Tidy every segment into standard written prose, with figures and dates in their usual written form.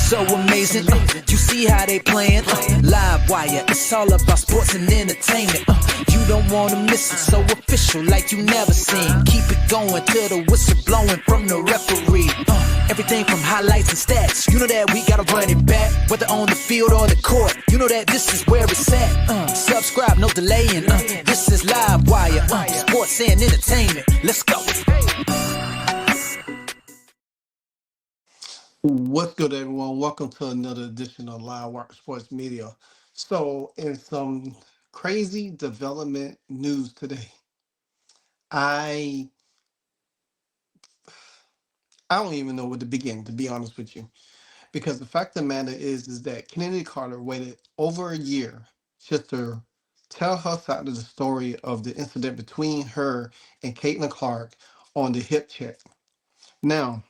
so amazing. You see how they playing? Live wire, it's all about sports and entertainment. You don't wanna miss it, so official like you never seen. Keep it going till the whistle blowing from the referee. Everything from highlights and stats, you know that we gotta run it back. Whether on the field or the court, you know that this is where it's at. Subscribe, no delaying. This is Live Wire, sports and entertainment. Let's go. What's good, everyone? Welcome to another edition of Live Wire Sports Media. So, in some crazy development news today, I don't even know where to begin, to be honest with you, because the fact of the matter is that Chennedy Carter waited over a year just to tell her side of the story of the incident between her and Caitlin Clark on the hip check. Now,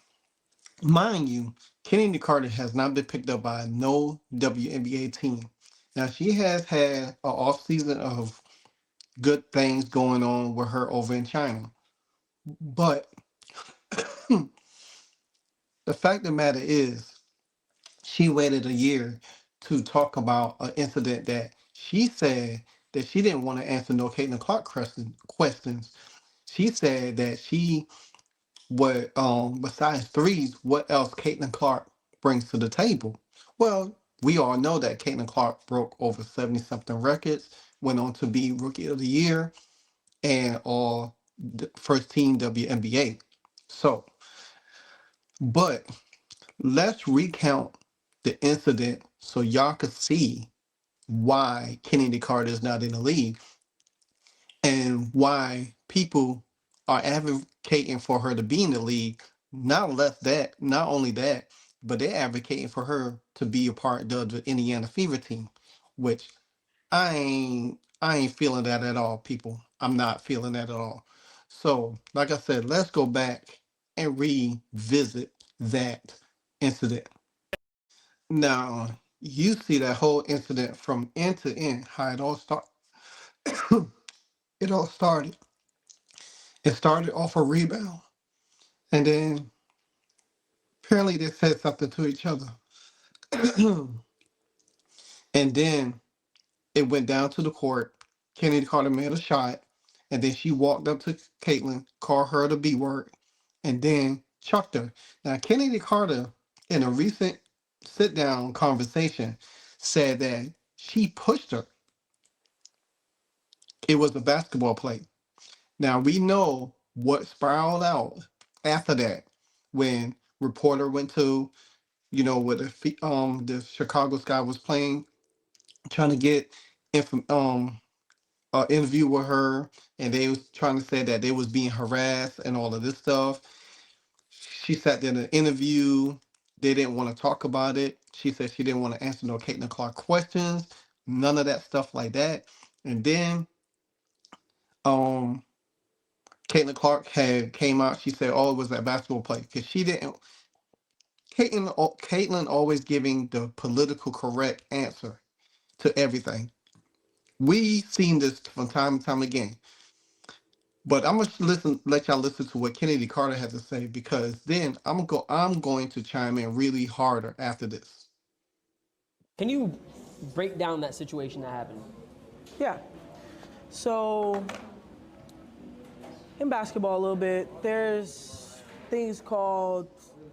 mind you, Chennedy Carter has not been picked up by no WNBA team. Now, she has had an off season of good things going on with her over in China. But the fact of the matter is, she waited a year to talk about an incident that she said that she didn't want to answer no Caitlin Clark questions. She said that she would, besides threes, what else Caitlin Clark brings to the table. Well, we all know that Caitlin Clark broke over 70 something records, went on to be Rookie of the Year and all first team WNBA. So, but let's recount the incident so y'all could see why Chennedy Carter is not in the league and why people are advocating for her to be in the league. Not only that, but they're advocating for her to be a part of the Indiana Fever team, which I ain't feeling that at all, people. I'm not feeling that at all. So, like I said, let's go back and revisit that incident. Now, you see that whole incident from end to end, how it all start. It all started. It started off a rebound, and then apparently they said something to each other, and then it went down to the court. Kennedy Carter made a shot, and then she walked up to Caitlin, called her the B word, and then chucked her. Now, Kennedy Carter, in a recent sit down conversation, said that she pushed her. It was a basketball play. Now, we know what spiraled out after that when reporter went to, where the Chicago Sky was playing, trying to get interview with her, and they was trying to say that they was being harassed and all of this stuff. She sat there in an interview. They didn't want to talk about it. She said she didn't want to answer no Caitlin Clark questions, none of that stuff like that. And then um Caitlin Clark had came out. She said, "Oh, it was that basketball play," because she didn't. Caitlin always giving the political correct answer to everything. We seen this from time and time again. But I'm gonna let y'all listen to what Kennedy Carter had to say, because then I'm going to chime in really harder after this. Can you break down that situation that happened? Yeah. So in basketball a little bit, there's things called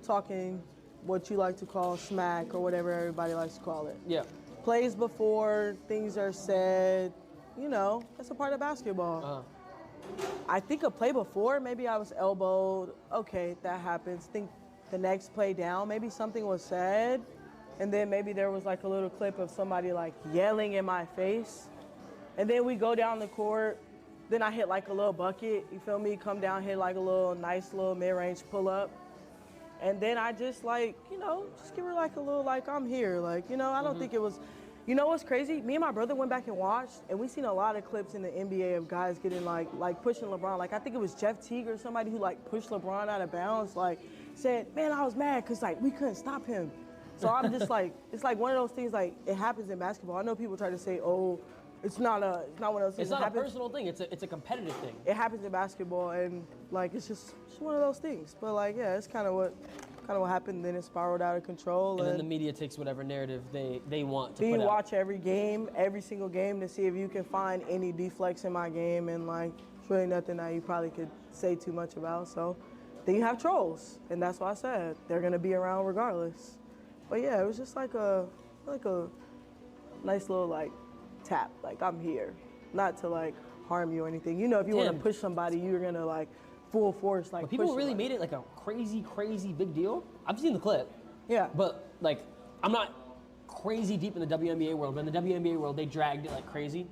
talking, what you like to call smack or whatever everybody likes to call it. Yeah. Plays before things are said, that's a part of basketball. Uh-huh. I think a play before, maybe I was elbowed. Okay, that happens. Think the next play down, maybe something was said, and then maybe there was like a little clip of somebody like yelling in my face. And then we go down the court, then I hit like a little bucket, you feel me? Come down, hit like a little nice little mid-range pull-up. And then I just like, just give her like a little like, I'm here. Like, I don't think it was, what's crazy? Me and my brother went back and watched, and we seen a lot of clips in the NBA of guys getting like pushing LeBron. Like, I think it was Jeff Teague or somebody who like pushed LeBron out of bounds, like said, man, I was mad because like we couldn't stop him. So I'm just like, it's like one of those things, like it happens in basketball. I know people try to say, oh, it's not one of those things. It's not a personal thing. It's a competitive thing. It happens in basketball, and like it's just one of those things. But like, yeah, it's kind of kind of what happened. Then it spiraled out of control. And then the media takes whatever narrative they want to Do put you out. watch every game, every single game, to see if you can find any deflects in my game? And like, it's really nothing that you probably could say too much about. So then you have trolls, and that's why I said they're gonna be around regardless. But yeah, it was just like a nice little like tap, like I'm here, not to like harm you or anything. You know, if you want to Damn. push somebody, you're gonna like full force like. But people push really somebody. made it like a crazy big deal. I've seen the clip. Yeah. But like, I'm not crazy deep in the WNBA world, but in the WNBA world, they dragged it like crazy.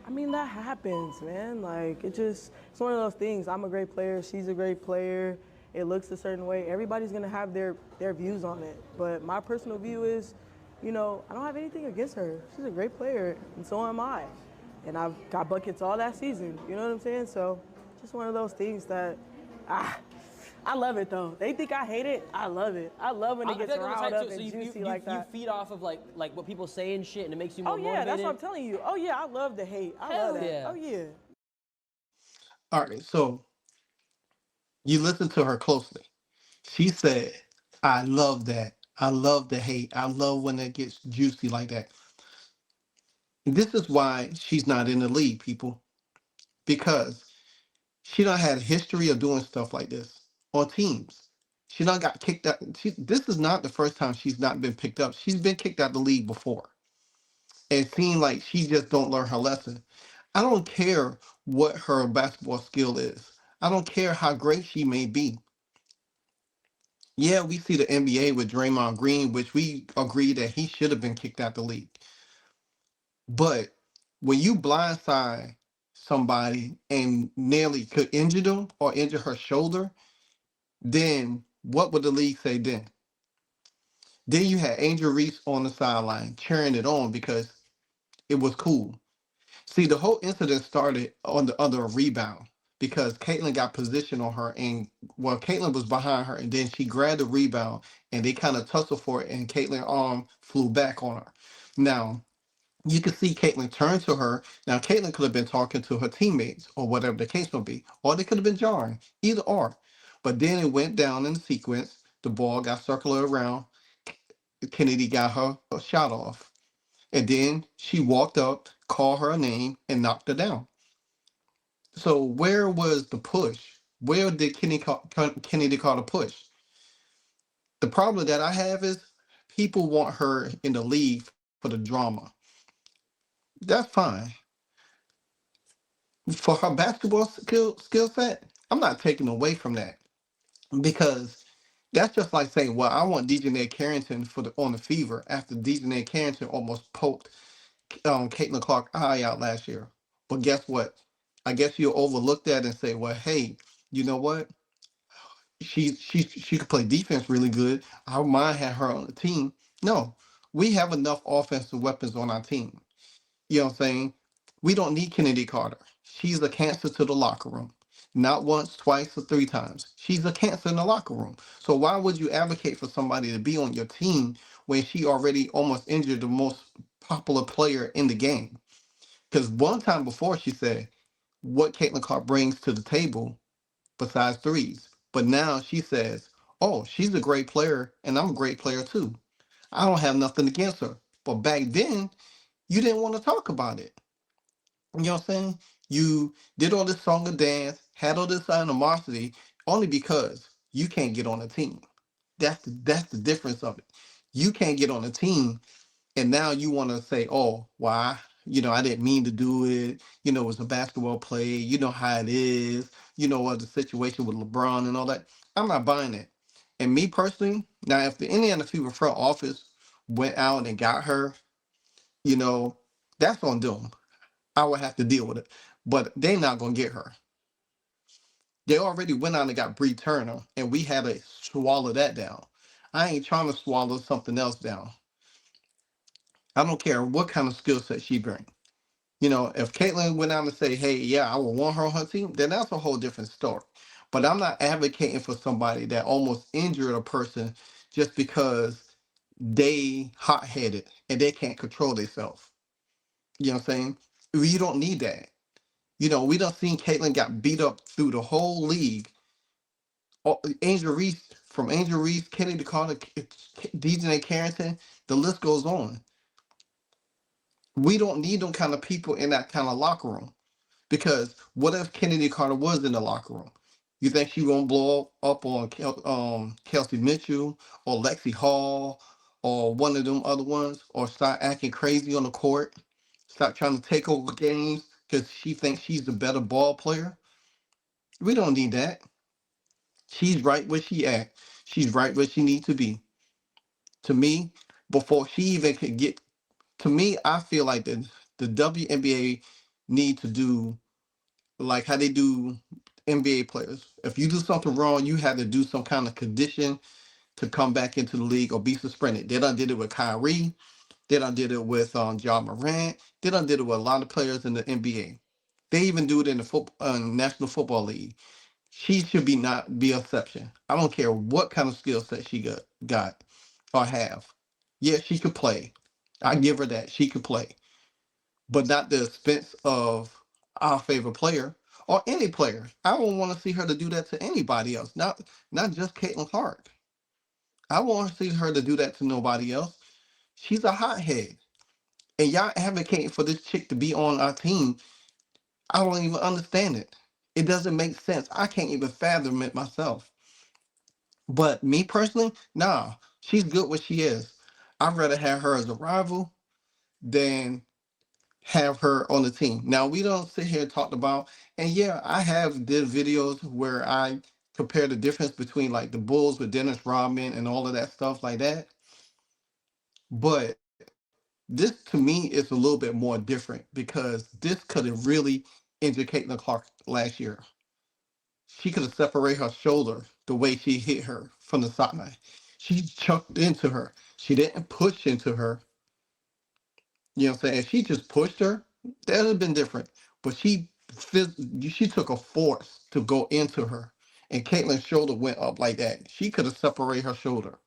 I mean, that happens, man. Like, it's one of those things. I'm a great player. She's a great player. It looks a certain way. Everybody's going to have their views on it. But my personal view is, you know, I don't have anything against her. She's a great player, and so am I. And I've got buckets all that season. You know what I'm saying? So, just one of those things that, I love it, though. They think I hate it. I love it. I love when it gets riled up and juicy like that. You feed off of like what people say and shit, and it makes you more Oh, yeah, motivated. that's what I'm telling you. Oh, yeah, I love the hate. I Hell love that. yeah. Oh, yeah. All right, so you listen to her closely. She said, I love that. I love the hate. I love when it gets juicy like that. This is why she's not in the league, people, because she done had a history of doing stuff like this on teams. She done got kicked out. This is not the first time she's not been picked up. She's been kicked out of the league before. It seemed like she just don't learn her lesson. I don't care what her basketball skill is. I don't care how great she may be. Yeah, we see the NBA with Draymond Green, which we agree that he should have been kicked out the league. But when you blindside somebody and nearly could injure them or injure her shoulder, then what would the league say then? Then you had Angel Reese on the sideline cheering it on because it was cool. See, the whole incident started on the other rebound because Caitlyn got position on her, and well, Caitlyn was behind her, and then she grabbed the rebound and they kind of tussled for it, and Caitlyn's arm flew back on her. Now, you could see Caitlyn turn to her. Now, Caitlyn could have been talking to her teammates or whatever the case may be, or they could have been jarring, either or. But then it went down in the sequence. The ball got circled around. Kennedy got her a shot off. And then she walked up, called her a name, and knocked her down. So where was the push? Where did Kennedy Carter push? The problem that I have is people want her in the league for the drama. That's fine. For her basketball skill set, I'm not taking away from that because that's just like saying, well, I want Dejanay Carrington for the on the Fever after Dejanay Carrington almost poked Caitlin Clark eye out last year. But guess what? I guess you'll overlook that and say, well, hey, you know what? She could play defense really good. I would mind have her on the team. No, we have enough offensive weapons on our team. You know what I'm saying? We don't need Kennedy Carter. She's a cancer to the locker room. Not once, twice, or three times. She's a cancer in the locker room. So why would you advocate for somebody to be on your team when she already almost injured the most popular player in the game? Because one time before she said what Caitlin Clark brings to the table besides threes. But now she says, oh, she's a great player and I'm a great player too. I don't have nothing against her. But back then, you didn't want to talk about it. You know what I'm saying? You did all this song and dance, had all this animosity only because you can't get on a team. That's the difference of it. You can't get on a team, and now you want to say, "Oh, why? I didn't mean to do it. It was a basketball play. You know how it is. You know what the situation with LeBron and all that." I'm not buying it. And me personally, now if the Indiana Fever front office went out and got her, you know, that's on them. I would have to deal with it. But they're not gonna get her. They already went out and got Bree Turner, and we had to swallow that down. I ain't trying to swallow something else down. I don't care what kind of skill set she brings. If Caitlyn went out and say, "Hey, yeah, I would want her on her team," then that's a whole different story. But I'm not advocating for somebody that almost injured a person just because they hot-headed and they can't control themselves. You know what I'm saying? You don't need that. We done seen Caitlyn got beat up through the whole league. Angel Reese from Angel Reese, Kennedy Carter, DJ Carrington, the list goes on. We don't need them kind of people in that kind of locker room. Because what if Kennedy Carter was in the locker room? You think she gonna blow up on Kelsey Mitchell or Lexi Hall or one of them other ones, or start acting crazy on the court, start trying to take over games because she thinks she's the better ball player? We don't need that. She's right where she at. She's right where she needs to be. To me, before she even could get to me, I feel like the WNBA need to do like how they do NBA players. If you do something wrong, you have to do some kind of condition to come back into the league or be suspended. They done did it with Kyrie. They done did it with John Morant. They done did it with a lot of players in the NBA. They even do it in the National Football League. She should be not be an exception. I don't care what kind of skill set she got or have. Yeah, she could play. I give her that. She could play. But not the expense of our favorite player or any player. I don't want to see her to do that to anybody else. Not just Caitlin Clark. I want to see her to do that to nobody else. She's a hothead. And y'all advocating for this chick to be on our team. I don't even understand it. It doesn't make sense. I can't even fathom it myself. But me personally, nah, she's good where she is. I'd rather have her as a rival than have her on the team. Now we don't sit here and talk about, and yeah, I have did videos where I compare the difference between like the Bulls with Dennis Rodman and all of that stuff like that. But this to me is a little bit more different because this could have really injured Caitlin Clark last year. She could have separated her shoulder the way she hit her from the sideline. She chucked into her. She didn't push into her. You know what I'm saying? If she just pushed her, that would have been different. But she took a force to go into her. And Caitlin's shoulder went up like that. She could have separated her shoulder.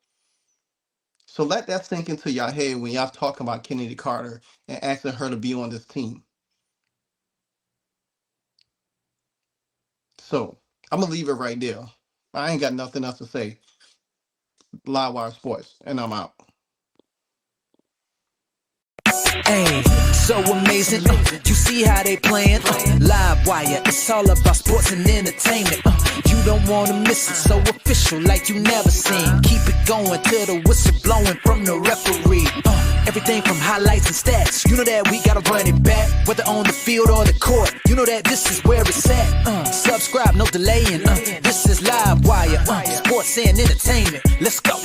So let that sink into y'all head when y'all talking about Kennedy Carter and asking her to be on this team. So I'm going to leave it right there. I ain't got nothing else to say. Livewire Sports, and I'm out. Hey, so amazing. You see how they playing? Live wire, it's all about sports and entertainment. You don't want to miss it, so official like you never seen. Keep it going till the whistle blowing from the referee. Everything from highlights and stats. You know that we gotta run it back, whether on the field or the court. You know that this is where it's at. Subscribe, no delaying. This is Live Wire, sports and entertainment. Let's go.